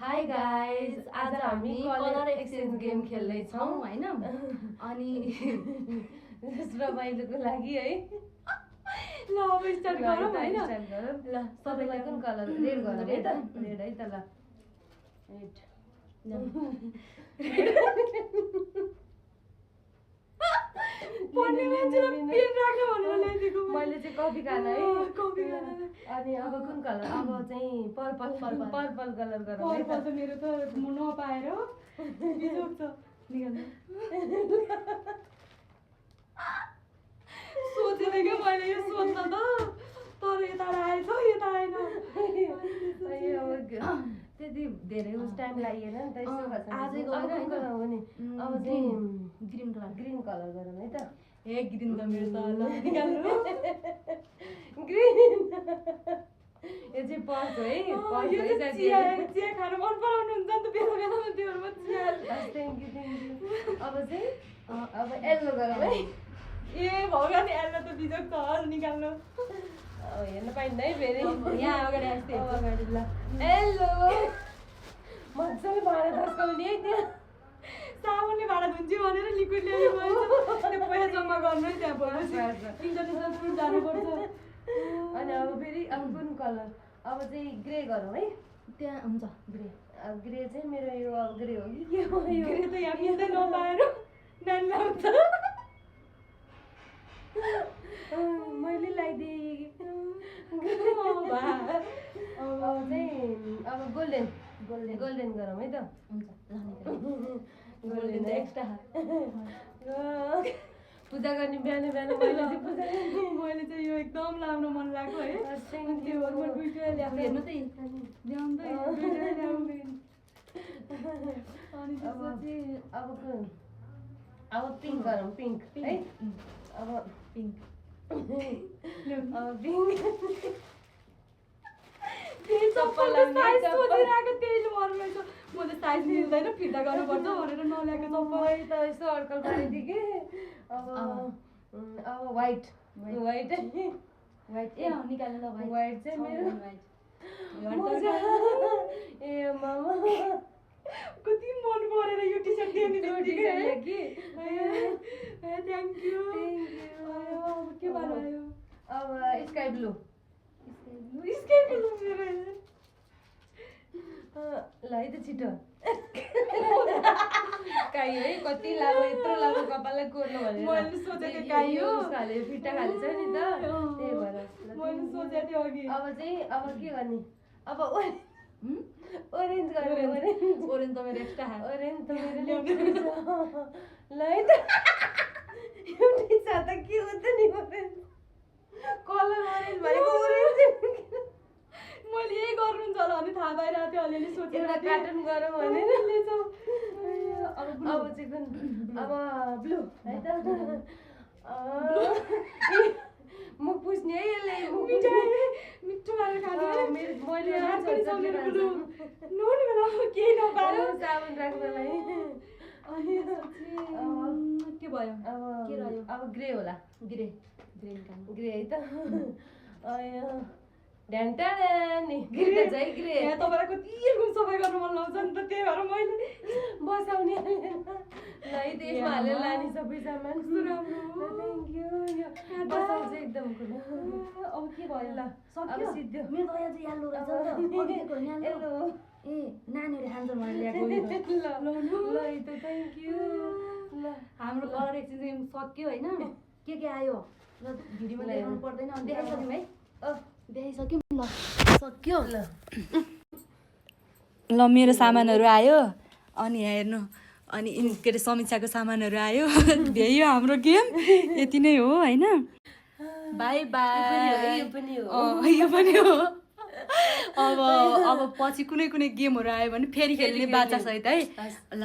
Hi guys, आज हामी colour exchange game खेल्दैछौँ होइन। अनि रमाइलोको लागि है। ल अब स्टार्ट गरौँ हैन। ल सबैलाई कुन कलर? रेड गरौँ है त। रेड है त ल। रेड। पढ्ने मान्छेलाई पेन राख्नु भनेर ल्याइदिएको मैले चाहिँ कफी खाना है। कफी खाना। अनि अब कुन कलर? अब चाहिँ पर्पल कलर गरौँ है त। पर्पल त मेरो त म नपाएर बिजोग छ। निकाल्नु। सोचेर के मैले यो सोध्न त तर यता आएछ यता आएन। त्यति धेरै उस टाइम लागेन नि त यस्तो गर्छ। आजै गएर अब नि अब चाहिँ ग्रीन कलर गरौँ है त। ए ग्रीन त मेरो त ल निकाल्नु। ग्रीन यो चाहिँ पर्छ है। चिया खानु मन पराउनुहुन्छ नि त बेला बेलामा त्योहरुमा चिया। Thank you. अब चाहिँ अब येल्लो गरौँ है। ए भगवान येल्लो त बिजोग छ निकाल्नु। अब हेर्न पाइन्न है फेरि। यहाँ अगाडि आइस्ते अगाडि ल। येल्लो मजाले भाँडा धस्काउने है त्यहाँ। साबुनले भाँडा धुन्छु भनेर लिक्विड ल्याएर गएछ। त्यो पैसा जम्मा गर्नु है त्यहाँ पछि इन्टरनेसनल स्कुल जानुपर्छ। अनि अब फेरि अब कुन कलर? अब चाहिँ ग्रे गरौँ है। त्यहाँ हुन्छ ग्रे। अब ग्रे चाहिँ मेरो यो अब ग्रे हो कि के हो यो? ग्रे त यहाँ मिल्दै नपाएर नानी आउँछ। मैले लगाइदिएँ। अब चाहिँ अब गोल्डन गरौँ है त। हुन्छ गोल्डन एक्स्ट्रा पूजा गर्ने बिहान मैले चाहिँ यो एकदम लाउन मन लाग्यो है। त्यो दुईटा ल्याएको हेर्नु त ल्याउँदै दुईटा ल्याउने। अनि त्यसपछि अब पिङ्क गरौँ। पिङ्क है। अब पिङ्क त्यही चप्पल साइज सोचिरहेको त्यही मर्मै छ। म त साइज मिल्दैन फिर्ता गर्नुपर्छ भनेर नल्याएको चप्पल। मैले त यसो अड्कल पारिदिएँ कि। अब व्हाइट ए निकाल्नु ल व्हाइट चाहिँ मेरो ए मामा कति मन परेर यो टी सर्ट दिने बित्तिकै कि। Thank you. अब के बनायो? अब स्काई ब्लू मेरो ल है त छिटो। काई है कति लामो यत्रो लामो कपाललाई कोर्नु भनेर मैले सोचेको काइयो खाले फिट्टा खाले छ नि त त्यही भएर मैले सोचेको थिएँ अघि। अब चाहिँ अब के गर्ने? अब ओरेन्ज गर्ने। ओरेन्ज त मेरो एक्स्ट्रा ओरेन्ज त मेरो ल्याउने ल है त। एउटै छ त के हो त नि ओरेन्ज कलर ओरेन्ज भनेको ओरेन्ज मैले यही गर्नुहुन्छ होला भने थाहा पाइरहेको थिएँ। अलिअलि सोचेर एउटा कार्टुन गरौँ भनेर अब चाहिँ कुन? अब ब्लू है त। मुख पुस्ने है यसले मिठो गरेर खानु है। मैले नुहाउने बेला केही नपाएर साबुन राख्नलाई। अनि के भयो? के रह्यो? अब ग्रे होला। ग्रे निकाल्नु। ग्रे है त। ढ्यान्टानी ग्रे त है ग्रे। यहाँ तपाईँलाई कति रुम सफाइ गर्नु मन लाउँछ नि त त्यही भएर मैले बसाउने ल है त्यसमा हालेर लाने सबै सामान। राम्रो थ्याङ्क यू। यो बसाउँछ एकदम खुला। अब के भयो? ल सक्यो सिद्धो। मेरो दया चाहिँ याल्लो रहेछ नि त। येल्लो ए नानीहरूले खान्छन् भनेर ल्याएको ल है त थ्याङ्क यू। ल हाम्रो कलर एक्सचेन्ज गेम सक्यो होइन। के आयो ल भिडियोमा देखाउनु पर्दैन। अनि देखाइसक्यौँ है। देखाइसक्यौँ ल सक्यो ल मेरो सामानहरू आयो। अनि यहाँ हेर्नु अनि के अरे समीक्षाको सामानहरू आयो। भ्याइयो हाम्रो गेम यति नै हो होइन। By by. यो पनि हो। यो पनि हो। अब पछि कुनै गेमहरू आयो भने फेरि खेल्ने बाचा सहित है ल।